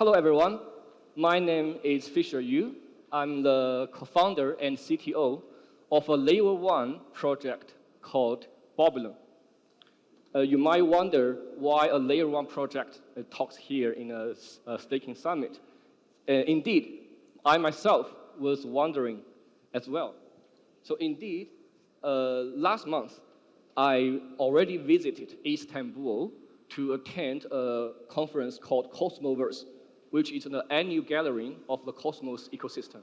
Hello, everyone. My name is Fisher Yu. I'm the co-founder and CTO of a Layer 1 project called Babylon. You might wonder why a Layer 1 project talks here in a staking summit. Indeed, I myself was wondering as well. So indeed, last month, I already visited Istanbul to attend a conference called Cosmoverse, which is an annual gathering of the Cosmos ecosystem.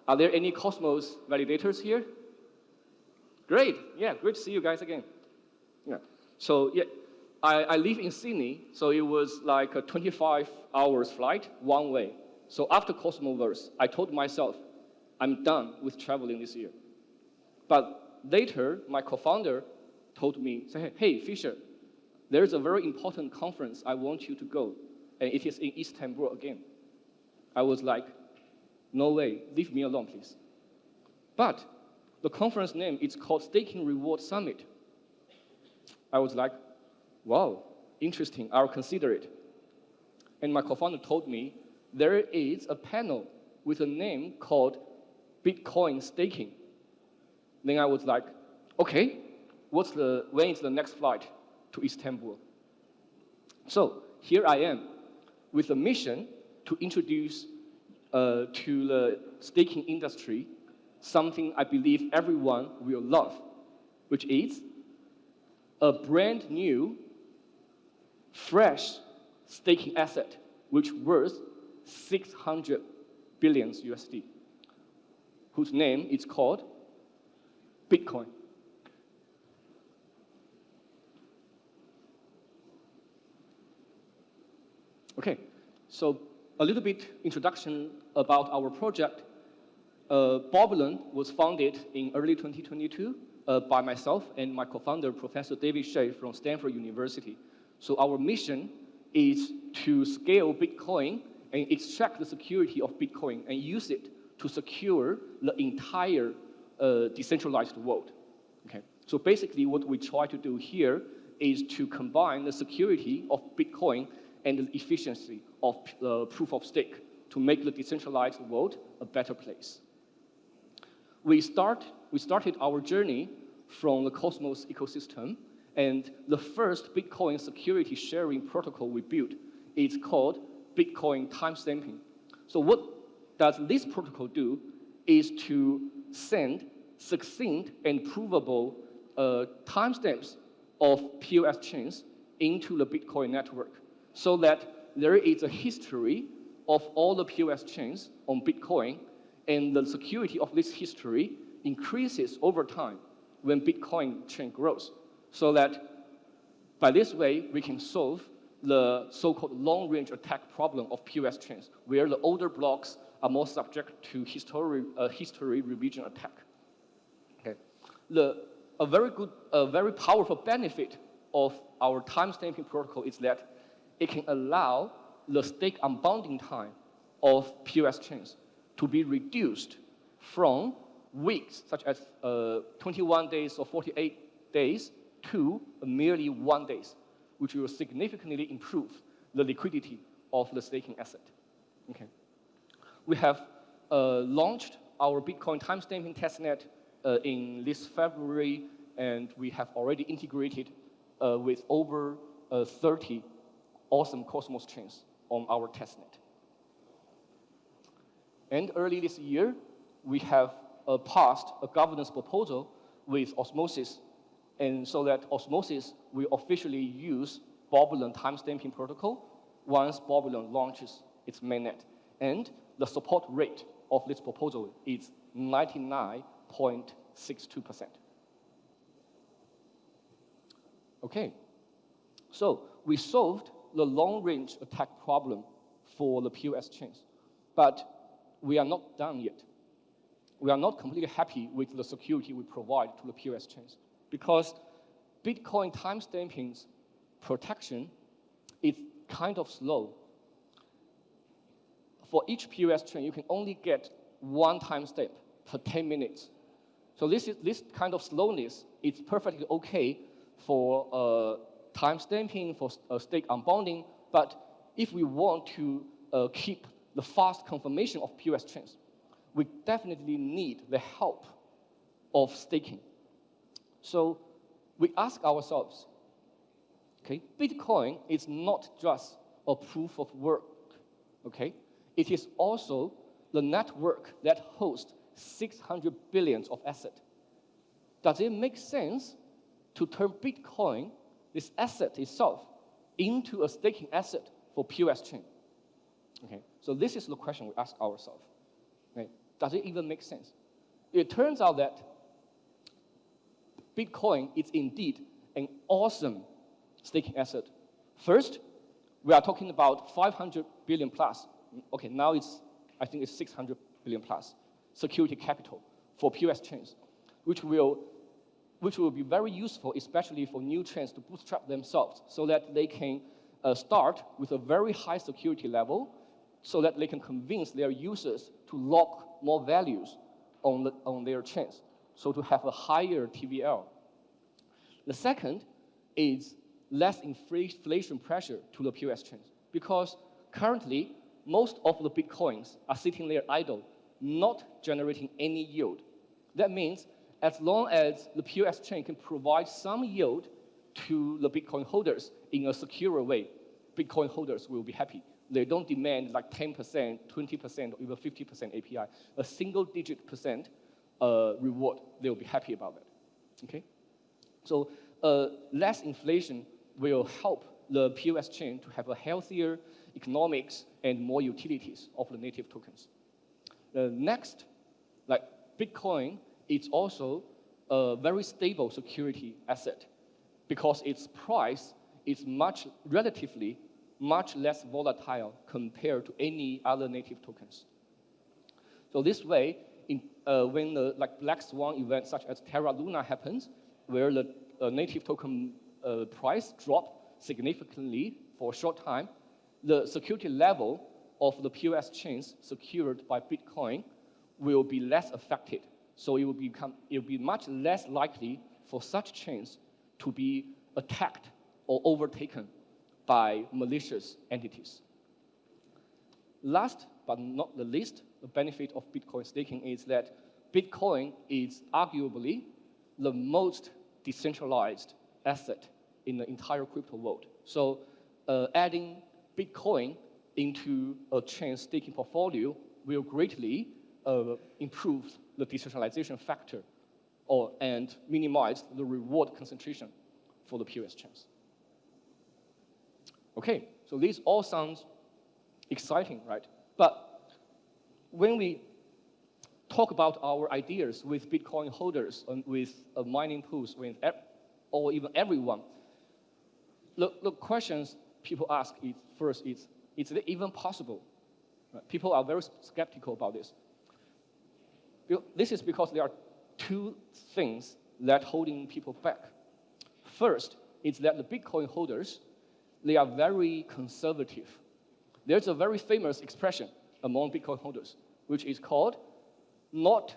Are there any Cosmos validators here? Great, yeah, great to see you guys again. Yeah. So yeah, I live in Sydney, so it was like a 25 hours flight, one way. So after Cosmoverse, I told myself, I'm done with traveling this year. But later, my co-founder told me, say, hey, Fisher, there's a very important conference I want you to go, and it is in Istanbul again. I was like, no way, leave me alone, please. But the conference name is called Staking Reward Summit. I was like, wow, interesting, I'll consider it. And my co-founder told me there is a panel with a name called Bitcoin Staking. Then I was like, okay, when is the next flight to Istanbul? So here I am with a mission to introduce to the staking industry something I believe everyone will love, which is a brand new, fresh staking asset, which worth 600 billion USD, whose name is called Bitcoin. Okay, so a little bit introduction about our project. Babylon was founded in early 2022 by myself and my co-founder, Professor David Shea from Stanford University. So our mission is to scale Bitcoin and extract the security of Bitcoin and use it to secure the entire decentralized world. Okay, so basically what we try to do here is to combine the security of Bitcoin and the efficiency of proof of stake to make the decentralized world a better place. We started our journey from the Cosmos ecosystem, and the first Bitcoin security sharing protocol we built is called Bitcoin timestamping. So what does this protocol do is to send succinct and provable timestamps of POS chains into the Bitcoin network, so that there is a history of all the POS chains on Bitcoin, and the security of this history increases over time when Bitcoin chain grows, so that by this way, we can solve the so-called long-range attack problem of POS chains, where the older blocks are more subject to history revision attack. Okay. A very powerful benefit of our timestamping protocol is that it can allow the stake unbounding time of POS chains to be reduced from weeks, such as 21 days or 48 days, to merely 1 day, which will significantly improve the liquidity of the staking asset. Okay. We have launched our Bitcoin timestamping testnet in this February, and we have already integrated with over 30 awesome Cosmos chains on our testnet. And early this year, we have passed a governance proposal with Osmosis, and so that Osmosis will officially use Babylon timestamping protocol once Babylon launches its mainnet. And the support rate of this proposal is 99.62%. Okay, so we solved the long-range attack problem for the POS chains, but we are not done yet. We are not completely happy with the security we provide to the POS chains, because Bitcoin timestamping's protection is kind of slow. For each POS chain, you can only get one timestamp per 10 minutes. So this kind of slowness is perfectly okay for timestamping, for stake unbounding, but if we want to keep the fast confirmation of POS chains, we definitely need the help of staking. So we ask ourselves, okay, Bitcoin is not just a proof of work, okay? It is also the network that hosts 600 billion of assets. Does it make sense to turn Bitcoin, this asset itself, into a staking asset for POS chain? Okay, so this is the question we ask ourselves. Okay? Does it even make sense? It turns out that Bitcoin is indeed an awesome staking asset. First, we are talking about 500 billion plus. Okay, now I think it's 600 billion plus security capital for POS chains, which will be very useful, especially for new chains to bootstrap themselves so that they can start with a very high security level so that they can convince their users to lock more values on their chains, so to have a higher TVL. The second is less inflation pressure to the POS chains, because currently, most of the Bitcoins are sitting there idle, not generating any yield. That means as long as the POS chain can provide some yield to the Bitcoin holders in a secure way, Bitcoin holders will be happy. They don't demand like 10%, 20%, or even 50% API. A single-digit percent reward, they'll be happy about that, okay? So less inflation will help the POS chain to have a healthier economics and more utilities of the native tokens. Next, like Bitcoin, it's also a very stable security asset because its price is relatively much less volatile compared to any other native tokens. So this way, when the Black Swan event such as Terra Luna happens, where the native token price dropped significantly for a short time, the security level of the POS chains secured by Bitcoin will be less affected. So it will be much less likely for such chains to be attacked or overtaken by malicious entities. Last but not the least, the benefit of Bitcoin staking is that Bitcoin is arguably the most decentralized asset in the entire crypto world. So adding Bitcoin into a chain staking portfolio will greatly improve the decentralization factor and minimize the reward concentration for the POS chains. Okay, so these all sounds exciting, right? But when we talk about our ideas with Bitcoin holders and with mining pools, or even everyone, the questions people ask is it even possible? Right? People are very skeptical about this. This is because there are two things that holding people back. First is that the Bitcoin holders, they are very conservative. There's a very famous expression among Bitcoin holders, which is called, not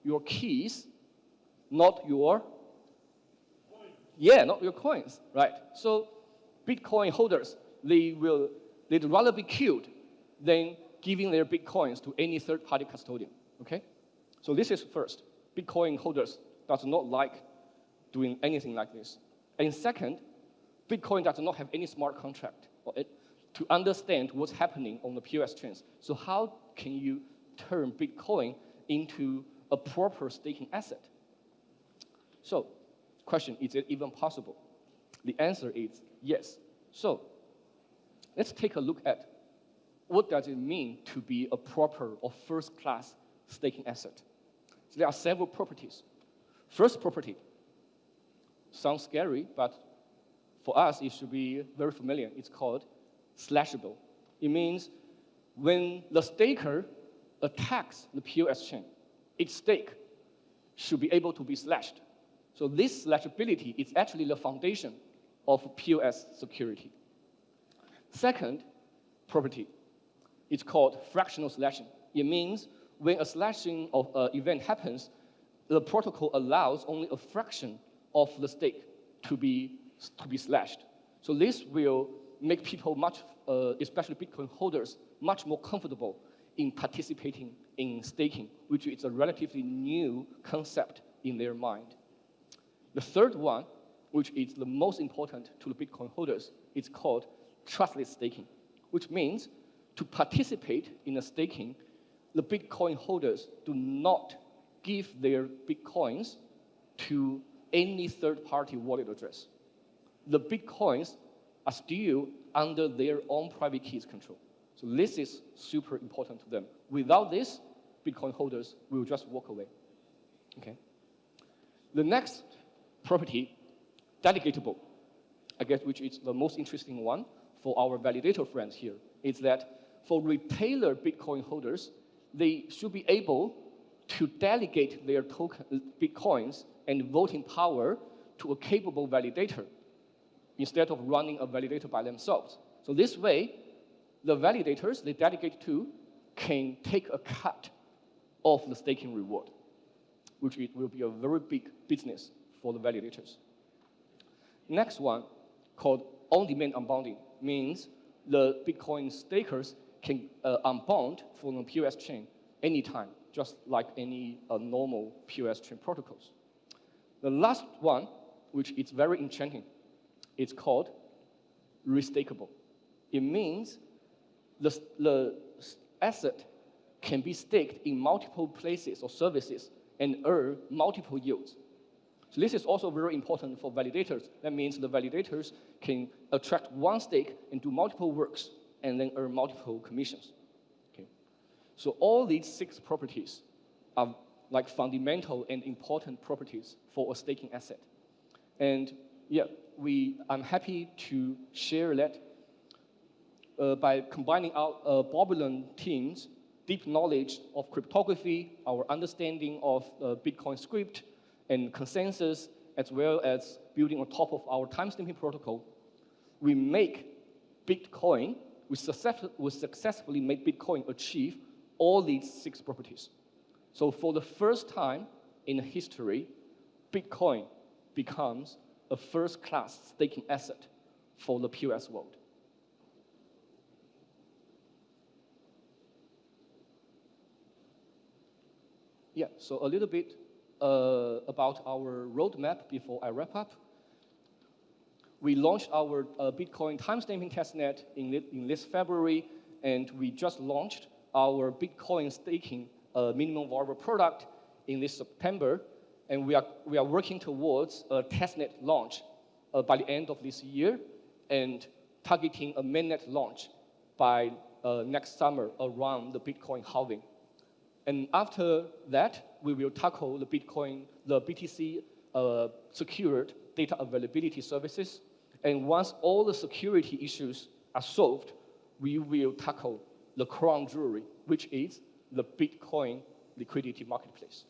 your keys, not your coins. Yeah, not your coins, right? So Bitcoin holders, they'd rather be killed than giving their Bitcoins to any third-party custodian, okay? So this is first. Bitcoin holders does not like doing anything like this. And second, Bitcoin does not have any smart contract to understand what's happening on the POS chains. So how can you turn Bitcoin into a proper staking asset? So, question, is it even possible? The answer is yes. So, let's take a look at what does it mean to be a proper or first-class staking asset. So there are several properties. First property, sounds scary, but for us, it should be very familiar. It's called slashable. It means when the staker attacks the POS chain, its stake should be able to be slashed. So this slashability is actually the foundation of POS security. Second property, it's called fractional slashing. It means when a slashing of event happens, the protocol allows only a fraction of the stake to be slashed. So this will make people much especially Bitcoin holders, much more comfortable in participating in staking, which is a relatively new concept in their mind. The third one, which is the most important to the Bitcoin holders, is called trustless staking, which means to participate in a staking, the Bitcoin holders do not give their Bitcoins to any third-party wallet address. The Bitcoins are still under their own private keys control. So this is super important to them. Without this, Bitcoin holders will just walk away. Okay. The next property, delegatable, I guess which is the most interesting one for our validator friends here, is that for retailer Bitcoin holders, they should be able to delegate their token Bitcoins and voting power to a capable validator instead of running a validator by themselves. So this way, the validators they delegate to can take a cut of the staking reward, which it will be a very big business for the validators. Next one, called on-demand unbounding, means the Bitcoin stakers can unbound from the POS chain anytime, just like any normal POS chain protocols. The last one, which is very enchanting, it's called restakeable. It means the asset can be staked in multiple places or services and earn multiple yields. So this is also very important for validators. That means the validators can attract one stake and do multiple works and then earn multiple commissions. Okay. So all these 6 properties are like fundamental and important properties for a staking asset. And yeah, I'm happy to share that by combining our Babylon team's deep knowledge of cryptography, our understanding of Bitcoin script and consensus, as well as building on top of our timestamping protocol, we successfully made Bitcoin achieve all these 6 properties. So for the first time in history, Bitcoin becomes a first-class staking asset for the POS world. Yeah, so a little bit about our roadmap before I wrap up. We launched our Bitcoin timestamping testnet in this February, and we just launched our Bitcoin staking minimum viable product in this September, and we are working towards a testnet launch by the end of this year, and targeting a mainnet launch by next summer around the Bitcoin halving. And after that, we will tackle the BTC secured data availability services. And once all the security issues are solved, we will tackle the crown jewelry, which is the Bitcoin liquidity marketplace.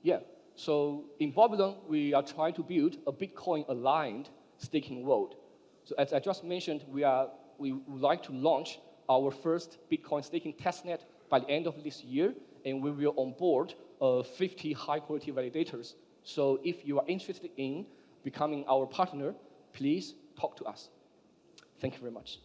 Yeah, so in Babylon, we are trying to build a Bitcoin-aligned staking world. So as I just mentioned, we would like to launch our first Bitcoin staking testnet by the end of this year, and we will onboard 50 high-quality validators. So if you are interested in becoming our partner, please talk to us. Thank you very much.